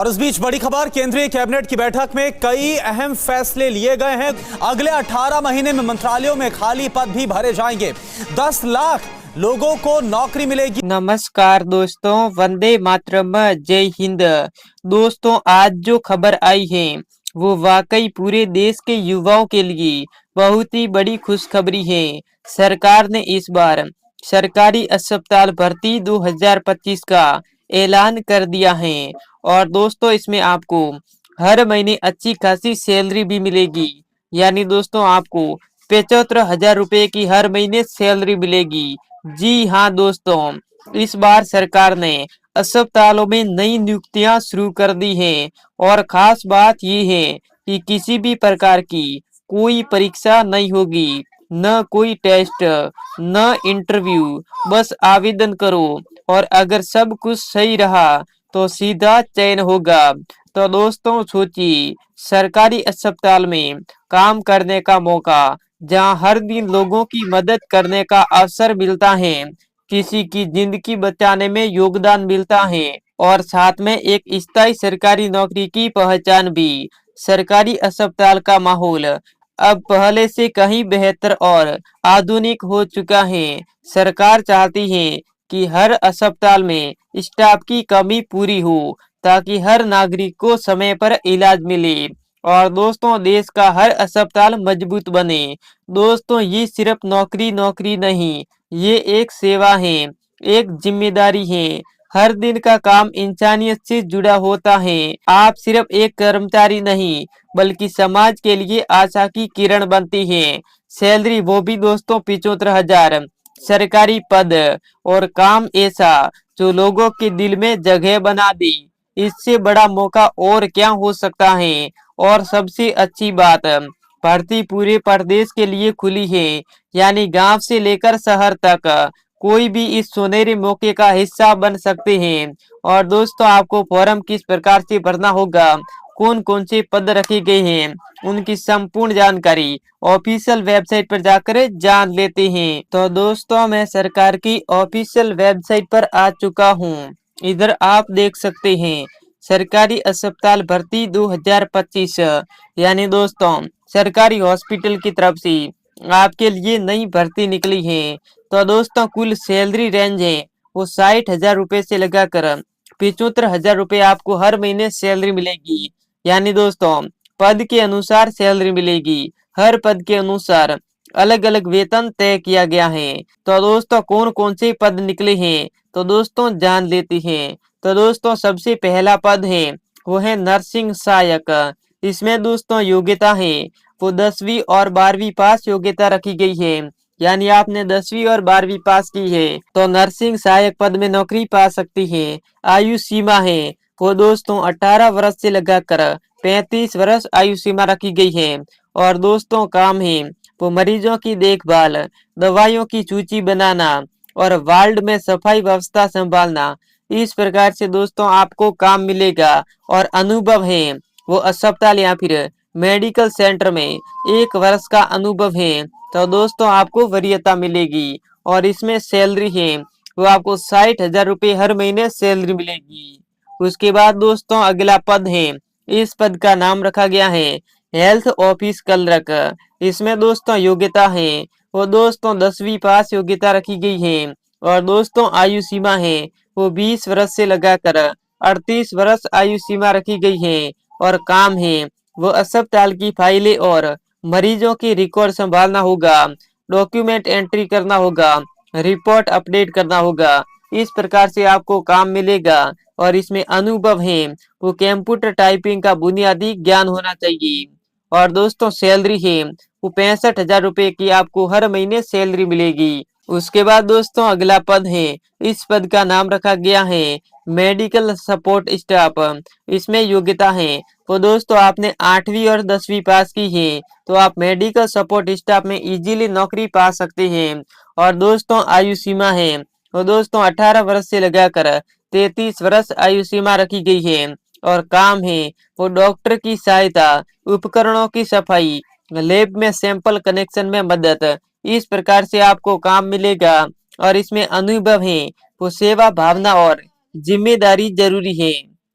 और इस बीच बड़ी खबर, केंद्रीय कैबिनेट की बैठक में कई अहम फैसले लिए गए हैं। अगले 18 महीने में मंत्रालयों में खाली पद भी भरे जाएंगे। 10 लाख लोगों को नौकरी मिलेगी। नमस्कार दोस्तों, वंदे मातरम, जय हिंद। दोस्तों, आज जो खबर आई है वो वाकई पूरे देश के युवाओं के लिए बहुत ही बड़ी खुशखबरी है। सरकार ने इस बार सरकारी अस्पताल भर्ती 2025 का ऐलान कर दिया है। और दोस्तों, इसमें आपको हर महीने अच्छी खासी सैलरी भी मिलेगी। यानी दोस्तों, आपको 75,000 रुपए की हर महीने सैलरी मिलेगी। जी हाँ दोस्तों, इस बार सरकार ने अस्पतालों में नई नियुक्तियां शुरू कर दी हैं। और खास बात ये है कि किसी भी प्रकार की कोई परीक्षा नहीं होगी, न कोई टेस्ट, न इंटरव्यू। बस आवेदन करो और अगर सब कुछ सही रहा तो सीधा चयन होगा। तो दोस्तों सोचिए, सरकारी अस्पताल में काम करने का मौका, जहां हर दिन लोगों की मदद करने का अवसर मिलता है, किसी की जिंदगी बचाने में योगदान मिलता है और साथ में एक स्थायी सरकारी नौकरी की पहचान भी। सरकारी अस्पताल का माहौल अब पहले से कहीं बेहतर और आधुनिक हो चुका है। सरकार चाहती है कि हर अस्पताल में स्टाफ की कमी पूरी हो ताकि हर नागरिक को समय पर इलाज मिले और दोस्तों देश का हर अस्पताल मजबूत बने। दोस्तों, ये सिर्फ नौकरी नहीं, ये एक सेवा है, एक जिम्मेदारी है। हर दिन का काम इंसानियत से जुड़ा होता है। आप सिर्फ एक कर्मचारी नहीं बल्कि समाज के लिए आशा की किरण बनती है। सैलरी वो भी दोस्तों 75,000, सरकारी पद और काम ऐसा जो लोगों के दिल में जगह बना दी। इससे बड़ा मौका और क्या हो सकता है। और सबसे अच्छी बात, भर्ती पूरे प्रदेश के लिए खुली है, यानी गांव से लेकर शहर तक कोई भी इस सुनहरे मौके का हिस्सा बन सकते हैं। और दोस्तों, आपको फॉर्म किस प्रकार से भरना होगा, कौन कौन से पद रखे गए हैं, उनकी संपूर्ण जानकारी ऑफिशियल वेबसाइट पर जाकर जान लेते हैं। तो दोस्तों, मैं सरकार की ऑफिशियल वेबसाइट पर आ चुका हूँ। इधर आप देख सकते हैं सरकारी अस्पताल भर्ती 2025, यानी दोस्तों सरकारी हॉस्पिटल की तरफ से आपके लिए नई भर्ती निकली है। तो दोस्तों, कुल सैलरी रेंज है वो 60,000 रुपए से लगाकर 75,000 रुपए आपको हर महीने सैलरी मिलेगी। यानी दोस्तों पद के अनुसार सैलरी मिलेगी, हर पद के अनुसार अलग अलग वेतन तय किया गया है। तो दोस्तों, कौन कौन से पद निकले हैं तो दोस्तों जान लेते हैं। तो दोस्तों, सबसे पहला पद है वो है नर्सिंग सहायक। इसमें दोस्तों योग्यता है वो 10वीं और 12वीं पास योग्यता रखी गई है। यानी आपने 10वीं और 12वीं पास की है तो नर्सिंग सहायक पद में नौकरी पा सकती है। आयु सीमा है वो दोस्तों 18 वर्ष से लगाकर 35 वर्ष आयु सीमा रखी गई है। और दोस्तों काम है वो मरीजों की देखभाल, दवाइयों की सूची बनाना और वार्ड में सफाई व्यवस्था संभालना। इस प्रकार से दोस्तों आपको काम मिलेगा। और अनुभव है वो अस्पताल या फिर मेडिकल सेंटर में 1 वर्ष का अनुभव है तो दोस्तों आपको वरीयता मिलेगी। और इसमें सैलरी है वो आपको 60,000 रुपए हर महीने सैलरी मिलेगी। उसके बाद दोस्तों अगला पद है, इस पद का नाम रखा गया है हेल्थ ऑफिस क्लर्क। इसमें दोस्तों योग्यता है वो दोस्तों 10वीं पास योग्यता रखी गई है। और दोस्तों आयु सीमा है वो 20 वर्ष से लगाकर 38 वर्ष आयु सीमा रखी गई है। और काम है वो अस्पताल की फाइलें और मरीजों की रिकॉर्ड संभालना होगा, डॉक्यूमेंट एंट्री करना होगा, रिपोर्ट अपडेट करना होगा। इस प्रकार से आपको काम मिलेगा। और इसमें अनुभव है वो कंप्यूटर टाइपिंग का बुनियादी ज्ञान होना चाहिए। और दोस्तों सैलरी है वो 65,000 रुपए की आपको हर महीने सैलरी मिलेगी। उसके बाद दोस्तों अगला पद है, इस पद का नाम रखा गया है मेडिकल सपोर्ट स्टाफ। इसमें योग्यता है वो दोस्तों आपने 8वीं और 10वीं पास की है तो आप मेडिकल सपोर्ट स्टाफ में इजीली नौकरी पा सकते हैं। और दोस्तों आयु सीमा है वो दोस्तों 18 वर्ष से लगाकर 33 वर्ष आयु सीमा रखी गई है। और काम है वो डॉक्टर की सहायता, उपकरणों की सफाई, लैब में सैंपल कनेक्शन में मदद। इस प्रकार से आपको काम मिलेगा। और इसमें अनुभव है वो सेवा भावना और जिम्मेदारी जरूरी है।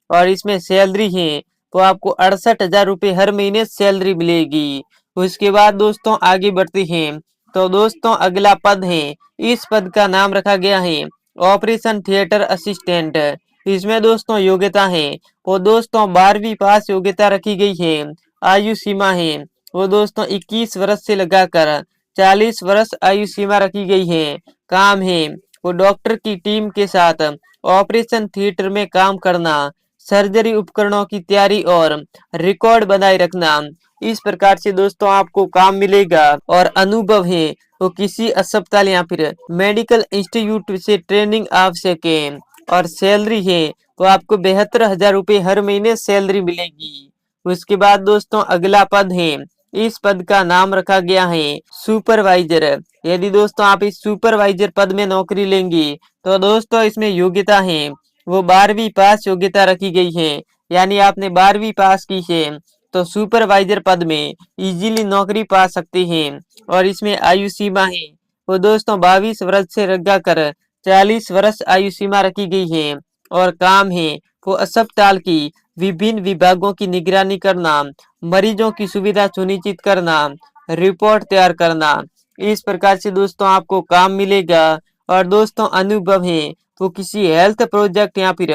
और इसमें सैलरी है तो आपको 68,000 रुपये हर महीने सैलरी मिलेगी। उसके बाद दोस्तों आगे बढ़ते हैं। तो दोस्तों अगला पद है, इस पद का नाम रखा गया है ऑपरेशन थिएटर असिस्टेंट। इसमें दोस्तों योग्यता है वो दोस्तों 12वीं पास योग्यता रखी गई है। आयु सीमा है वो दोस्तों 21 वर्ष से लगाकर 40 वर्ष आयु सीमा रखी गई है। काम है वो डॉक्टर की टीम के साथ ऑपरेशन थिएटर में काम करना, सर्जरी उपकरणों की तैयारी और रिकॉर्ड बनाए रखना। इस प्रकार से दोस्तों आपको काम मिलेगा और अनुभव है वो किसी अस्पताल या फिर मेडिकल इंस्टीट्यूट से ट्रेनिंग आवश्यक है। और सैलरी है तो आपको 72,000 रुपये हर महीने सैलरी मिलेगी। उसके बाद दोस्तों अगला पद है, इस पद का नाम रखा गया है सुपरवाइजर। यदि दोस्तों आप इस सुपरवाइजर पद में नौकरी लेंगे तो दोस्तों इसमें योग्यता है वो 12वीं पास योग्यता रखी गई है। यानी आपने 12वीं पास की है तो सुपरवाइजर पद में इजीली नौकरी पा सकते हैं। और इसमें आयु सीमा है वो दोस्तों 22 वर्ष से लगाकर 40 वर्ष आयु सीमा रखी गई है। और काम है वो अस्पताल की विभिन्न विभागों की निगरानी करना, मरीजों की सुविधा सुनिश्चित करना, रिपोर्ट तैयार करना। इस प्रकार से दोस्तों आपको काम मिलेगा। और दोस्तों अनुभव है तो किसी हेल्थ प्रोजेक्ट या फिर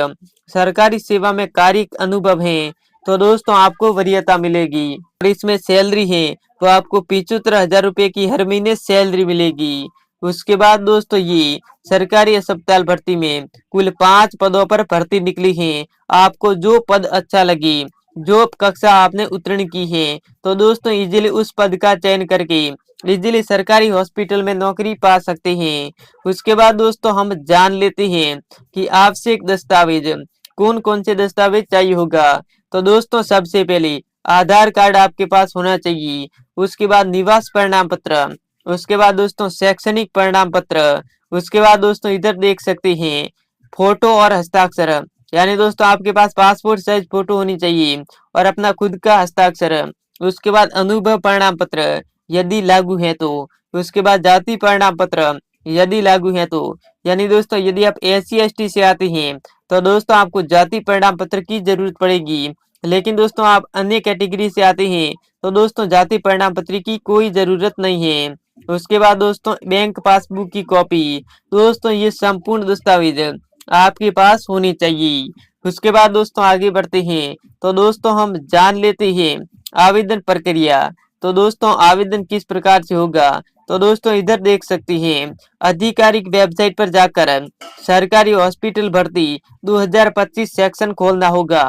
सरकारी सेवा में कार्य अनुभव है तो दोस्तों आपको वरीयता मिलेगी। और इसमें सैलरी है तो आपको 75,000 रुपये की हर महीने सैलरी मिलेगी। उसके बाद दोस्तों ये सरकारी अस्पताल भर्ती में कुल 5 पदों पर भर्ती निकली है। आपको जो पद अच्छा लगे, जो कक्षा आपने उत्तीर्ण की है तो दोस्तों इजीली उस पद का चयन करके इजीली सरकारी हॉस्पिटल में नौकरी पा सकते हैं। उसके बाद दोस्तों हम जान लेते हैं कि आवश्यक दस्तावेज कौन कौन से दस्तावेज चाहिए होगा। तो दोस्तों सबसे पहले आधार कार्ड आपके पास होना चाहिए। उसके बाद निवास प्रमाण पत्र, उसके बाद दोस्तों शैक्षणिक प्रमाण पत्र, उसके बाद दोस्तों इधर देख सकते हैं फोटो और हस्ताक्षर। यानी दोस्तों आपके पास पासपोर्ट साइज फोटो होनी चाहिए और अपना खुद का हस्ताक्षर। उसके बाद अनुभव प्रमाण पत्र यदि लागू है तो। उसके बाद जाति प्रमाण पत्र यदि लागू है तो। यानी दोस्तों यदि आप SC ST से आते हैं तो दोस्तों आपको जाति प्रमाण पत्र की जरूरत पड़ेगी। लेकिन दोस्तों आप अन्य कैटेगरी से आते हैं तो दोस्तों जाति प्रमाण पत्र की कोई जरूरत नहीं है। उसके बाद दोस्तों बैंक पासबुक की कॉपी, दोस्तों ये संपूर्ण दस्तावेज आपके पास होनी चाहिए। उसके बाद दोस्तों आगे बढ़ते हैं तो दोस्तों हम जान लेते हैं आवेदन प्रक्रिया। तो दोस्तों आवेदन किस प्रकार से होगा तो दोस्तों इधर देख सकते हैं आधिकारिक वेबसाइट पर जाकर सरकारी हॉस्पिटल भर्ती 2025 सेक्शन खोलना होगा।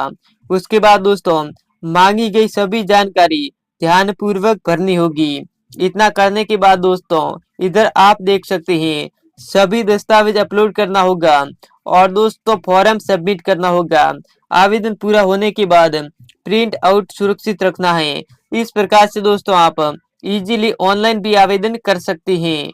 उसके बाद दोस्तों मांगी गई सभी जानकारी ध्यान पूर्वक भरनी होगी। इतना करने के बाद दोस्तों इधर आप देख सकते हैं सभी दस्तावेज अपलोड करना होगा और दोस्तों फॉर्म सबमिट करना होगा। आवेदन पूरा होने के बाद प्रिंट आउट सुरक्षित रखना है। इस प्रकार से दोस्तों आप इजीली ऑनलाइन भी आवेदन कर सकते हैं।